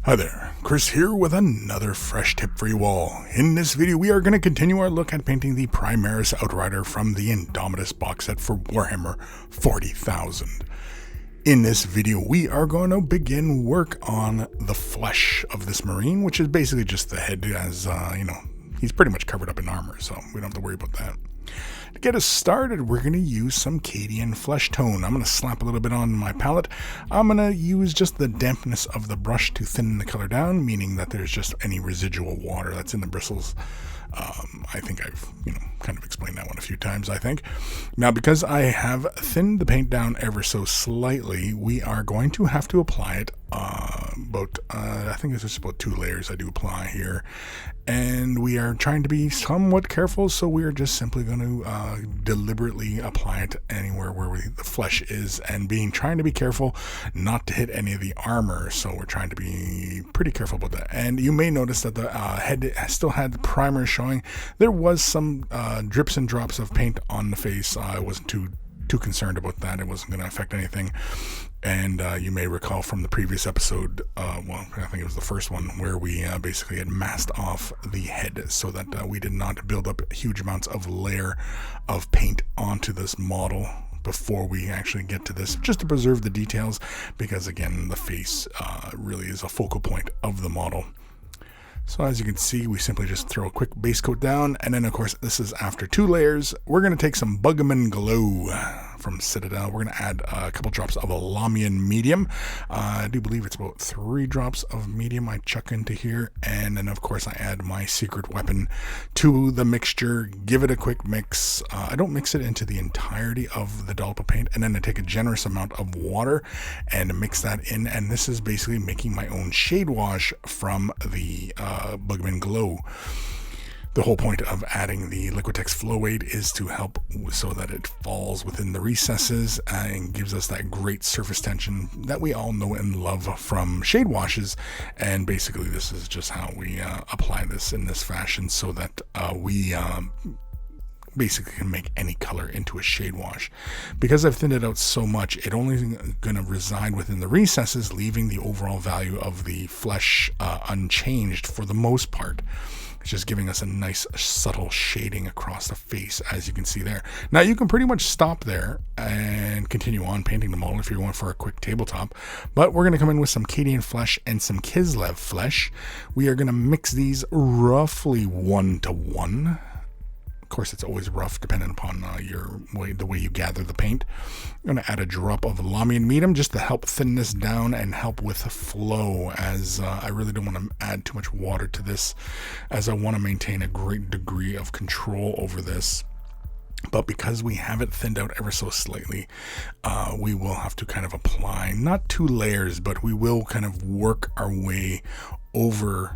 Hi there, Chris here with another fresh tip for you all. In this video we are going to continue our look at painting the Primaris Outrider from the Indomitus box set for Warhammer 40,000. In this video we are going to begin work on the flesh of this Marine, which is basically just the head, as he's pretty much covered up in armor, so we don't have to worry about that. To get us started, we're going to use some Cadian flesh tone. I'm going to slap a little bit on my palette. I'm going to use just the dampness of the brush to thin the color down, meaning that there's just any residual water that's in the bristles. I think I've, kind of explained that one a few times, I think. Now, because I have thinned the paint down ever so slightly, we are going to have to apply it I think it's just about 2 layers I do apply here. And we are trying to be somewhat careful, so we are just simply going to deliberately apply it anywhere where the flesh is, and trying to be careful not to hit any of the armor. So we're trying to be pretty careful about that. And you may notice that the head still had the primer showing. There was some drips and drops of paint on the face. I wasn't too concerned about that. It wasn't going to affect anything. And you may recall from the previous episode, I think it was the first one, where we basically had masked off the head so that we did not build up huge amounts of layer of paint onto this model before we actually get to this, just to preserve the details, because again, the face really is a focal point of the model. So as you can see, we simply just throw a quick base coat down, and then of course this is after 2 layers. We're going to take some Bugman Glow from Citadel. We're going to add a couple drops of Lamian Medium. I do believe it's about 3 drops of medium I chuck into here, and then of course I add my secret weapon to the mixture, give it a quick mix. I don't mix it into the entirety of the dollop of paint, and then I take a generous amount of water and mix that in, and this is basically making my own shade wash from the Bugman Glow. The whole point of adding the Liquitex Flow Aid is to help so that it falls within the recesses and gives us that great surface tension that we all know and love from shade washes. And basically this is just how we apply this in this fashion, so that we basically can make any color into a shade wash. Because I've thinned it out so much, it only going to reside within the recesses, leaving the overall value of the flesh unchanged for the most part. It's just giving us a nice subtle shading across the face, as you can see there. Now you can pretty much stop there and continue on painting the model if you're going for a quick tabletop, but we're going to come in with some Cadian flesh and some Kislev flesh. We are going to mix these roughly 1-to-1. Of course, it's always rough depending upon the way you gather the paint. I'm going to add a drop of Lamian Medium just to help thin this down and help with the flow, as I really don't want to add too much water to this, as I want to maintain a great degree of control over this. But because we have it thinned out ever so slightly, we will have to kind of apply, not 2 layers, but we will kind of work our way over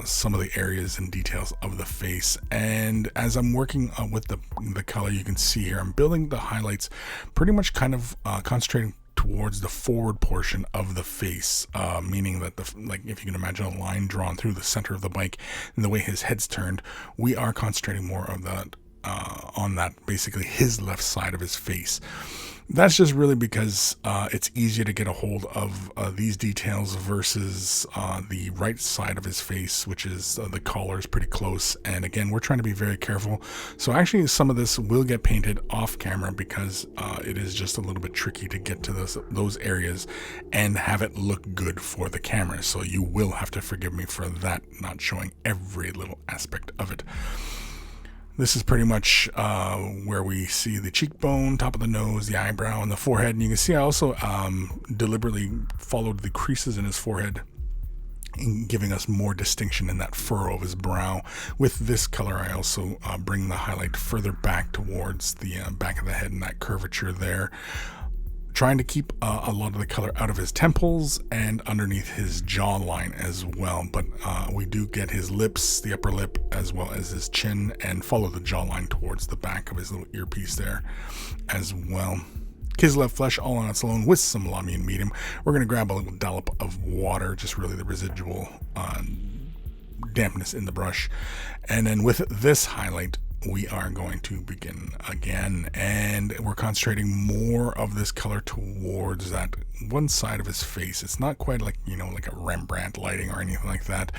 some of the areas and details of the face. And as I'm working with the color, you can see here I'm building the highlights pretty much kind of concentrating towards the forward portion of the face, meaning that if you can imagine a line drawn through the center of the bike and the way his head's turned, we are concentrating more of that on that, basically his left side of his face. That's just really because it's easier to get a hold of these details versus the right side of his face, which is the collar is pretty close. And again, we're trying to be very careful. So actually some of this will get painted off camera, because it is just a little bit tricky to get to those areas and have it look good for the camera. So you will have to forgive me for that, not showing every little aspect of it. This is pretty much where we see the cheekbone, top of the nose, the eyebrow, and the forehead. And you can see I also deliberately followed the creases in his forehead, giving us more distinction in that furrow of his brow. With this color, I also bring the highlight further back towards the back of the head and that curvature there, trying to keep a lot of the color out of his temples and underneath his jawline as well. But we do get his lips, the upper lip, as well as his chin, and follow the jawline towards the back of his little earpiece there as well. Kislev flesh all on its own with some Lamian Medium. We're going to grab a little dollop of water, just really the residual dampness in the brush. And then with this highlight, we are going to begin again, and we're concentrating more of this color towards that one side of his face. It's not quite like, you know, like a Rembrandt lighting or anything like that.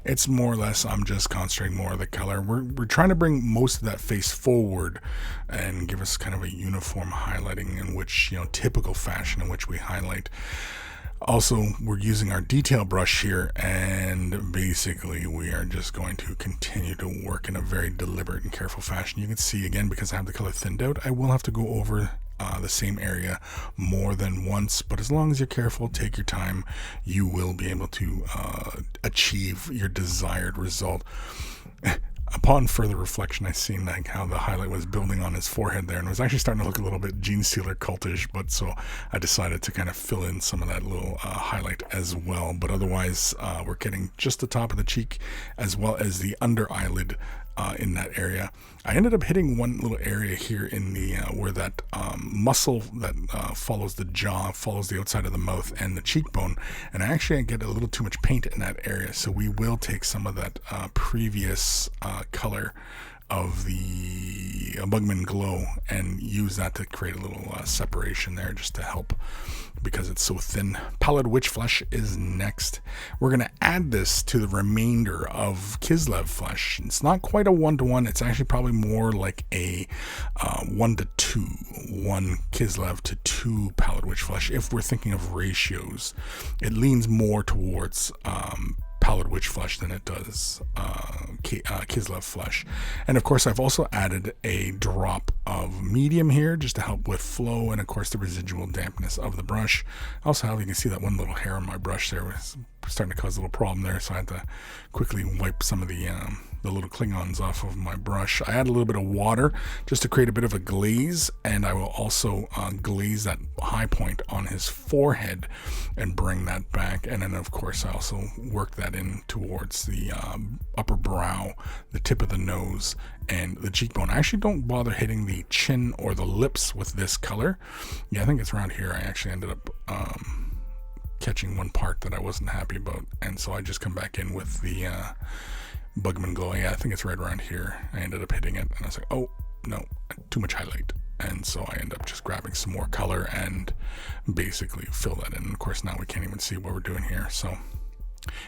It's more or less, I'm just concentrating more of the color. We're trying to bring most of that face forward and give us kind of a uniform highlighting in which, you know, typical fashion in which we highlight. Also, we're using our detail brush here, and basically we are just going to continue to work in a very deliberate and careful fashion. You can see, again, because I have the color thinned out, I will have to go over the same area more than once, but as long as you're careful, take your time, you will be able to achieve your desired result. Upon further reflection, I seen like how the highlight was building on his forehead there, and it was actually starting to look a little bit Gene Stealer cultish, but so I decided to kind of fill in some of that little highlight as well. But otherwise, we're getting just the top of the cheek as well as the under eyelid in that area. I ended up hitting one little area here in the where that muscle that follows the jaw, follows the outside of the mouth and the cheekbone, and I get a little too much paint in that area, so we will take some of that previous color of the Bugman Glow and use that to create a little separation there, just to help because it's so thin. Pallid Witch Flesh is next. We're going to add this to the remainder of Kislev Flesh. It's not quite a 1-to-1. It's actually probably more like a 1-to-2. 1 Kislev to 2 Pallid Witch Flesh. If we're thinking of ratios, it leans more towards Pallid Witch Flesh than it does Kislev Flesh. And of course, I've also added a drop of medium here just to help with flow and of course the residual dampness of the brush. Also, how you can see that one little hair on my brush there was starting to cause a little problem there, so I had to quickly wipe some of the little Klingons off of my brush. I add a little bit of water just to create a bit of a glaze, and I will also glaze that high point on his forehead and bring that back. And then of course I also work that in towards the upper brow, the tip of the nose, and the cheekbone. I actually don't bother hitting the chin or the lips with this color. Yeah, I think it's around here. I actually ended up catching one part that I wasn't happy about, and so I just come back in with the Bugman Glow. Yeah, I think it's right around here. I ended up hitting it, and I was like, oh no, too much highlight. And so I end up just grabbing some more color and basically fill that in. Of course, now we can't even see what we're doing here. So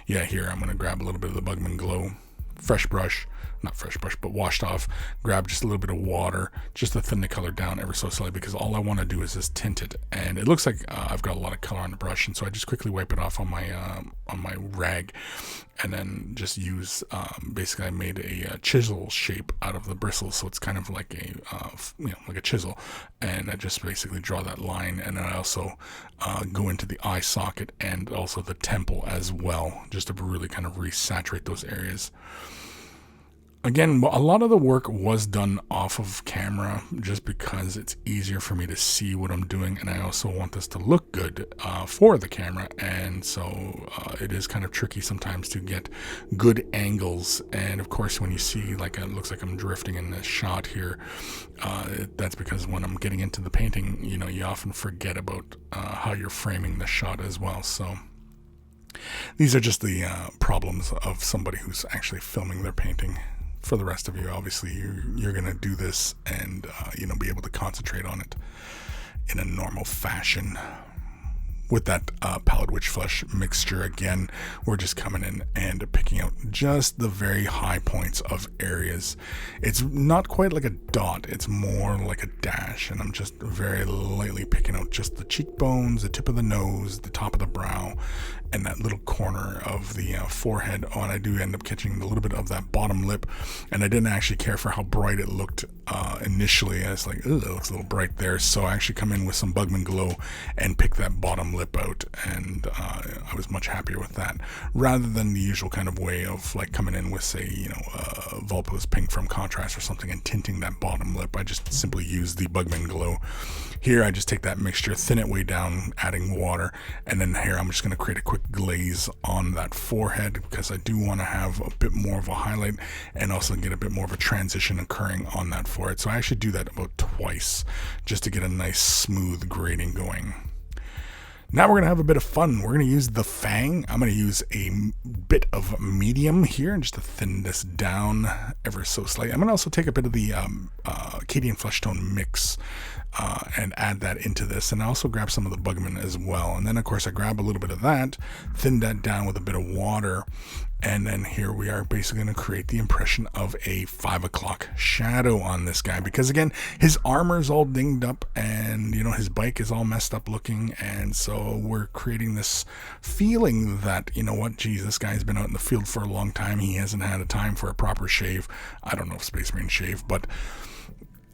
yeah, here I'm going to grab a little bit of the Bugman Glow, fresh brush, not fresh brush, but washed off, grab just a little bit of water just to thin the color down ever so slightly, because all I want to do is just tint it. And it looks like I've got a lot of color on the brush, and so I just quickly wipe it off on my rag, and then just use basically I made a chisel shape out of the bristles, so it's kind of like a like a chisel, and I just basically draw that line. And then I also go into the eye socket and also the temple as well, just to really kind of resaturate those areas. Again, a lot of the work was done off of camera just because it's easier for me to see what I'm doing, and I also want this to look good for the camera, and so it is kind of tricky sometimes to get good angles. And of course, when you see like it looks like I'm drifting in this shot here, that's because when I'm getting into the painting, you know, you often forget about how you're framing the shot as well. So these are just the problems of somebody who's actually filming their painting. For the rest of you, obviously, you're going to do this and, be able to concentrate on it in a normal fashion. With that Pallid Witch Flesh mixture, again, we're just coming in and picking out just the very high points of areas. It's not quite like a dot, it's more like a dash, and I'm just very lightly picking out just the cheekbones, the tip of the nose, the top of the brow, and that little corner of the forehead. Oh, and I do end up catching a little bit of that bottom lip, and I didn't actually care for how bright it looked initially. I was like, oh, it looks a little bright there, so I actually come in with some Bugman Glow and pick that bottom lip out, and I was much happier with that, rather than the usual kind of way of like coming in with, say, Vulpus Pink from Contrast or something and tinting that bottom lip. I just simply use the Bugman Glow. Here I just take that mixture, thin it way down, adding water, and then here I'm just going to create a quick glaze on that forehead, because I do want to have a bit more of a highlight and also get a bit more of a transition occurring on that forehead. So I actually do that about twice just to get a nice smooth grading going. Now we're going to have a bit of fun. We're going to use the fang. I'm going to use a bit of medium here just to thin this down ever so slightly. I'm going to also take a bit of the Acadian flesh tone mix and add that into this. And I also grab some of the Bugman as well. And then, of course, I grab a little bit of that, thin that down with a bit of water. And then here we are basically going to create the impression of a 5 o'clock shadow on this guy. Because, again, his armor's all dinged up and, you know, his bike is all messed up looking. And so we're creating this feeling that, you know what, geez, this guy's been out in the field for a long time. He hasn't had a time for a proper shave. I don't know if Space Marine shave, but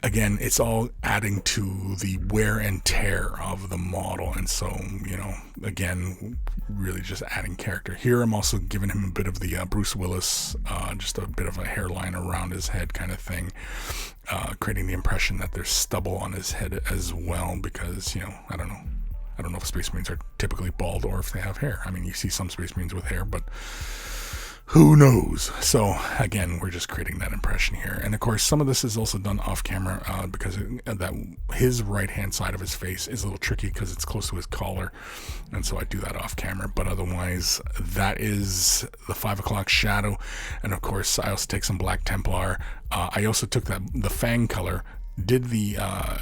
again, it's all adding to the wear and tear of the model. And so, you know, again, really just adding character. Here I'm also giving him a bit of the Bruce Willis, just a bit of a hairline around his head kind of thing, creating the impression that there's stubble on his head as well, because, you know, I don't know if Space Marines are typically bald or if they have hair. I mean, you see some Space Marines with hair, but who knows? So again, we're just creating that impression here. And of course, some of this is also done off camera because his right hand side of his face is a little tricky because it's close to his collar. And so I do that off camera. But otherwise, that is the 5 o'clock shadow. And of course, I also take some Black Templar. I also took the fang color, did the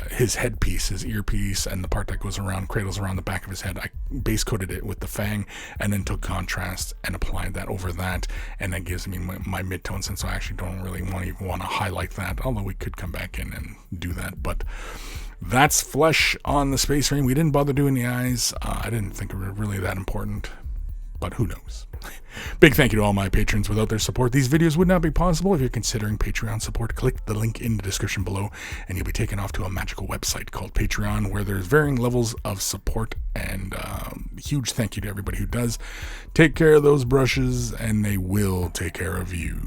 his headpiece, his earpiece, and the part that goes around, cradles around the back of his head. I base coated it with the fang and then took contrast and applied that over that, and that gives me my midtones. And so I actually don't really want to highlight that, although we could come back in and do that. But that's flesh on the Space Marine. We didn't bother doing the eyes. I didn't think it was really that important, but who knows? Big thank you to all my patrons. Without their support, these videos would not be possible. If you're considering Patreon support, click the link in the description below and you'll be taken off to a magical website called Patreon, where there's varying levels of support. And huge thank you to everybody who does. Take care of those brushes and they will take care of you.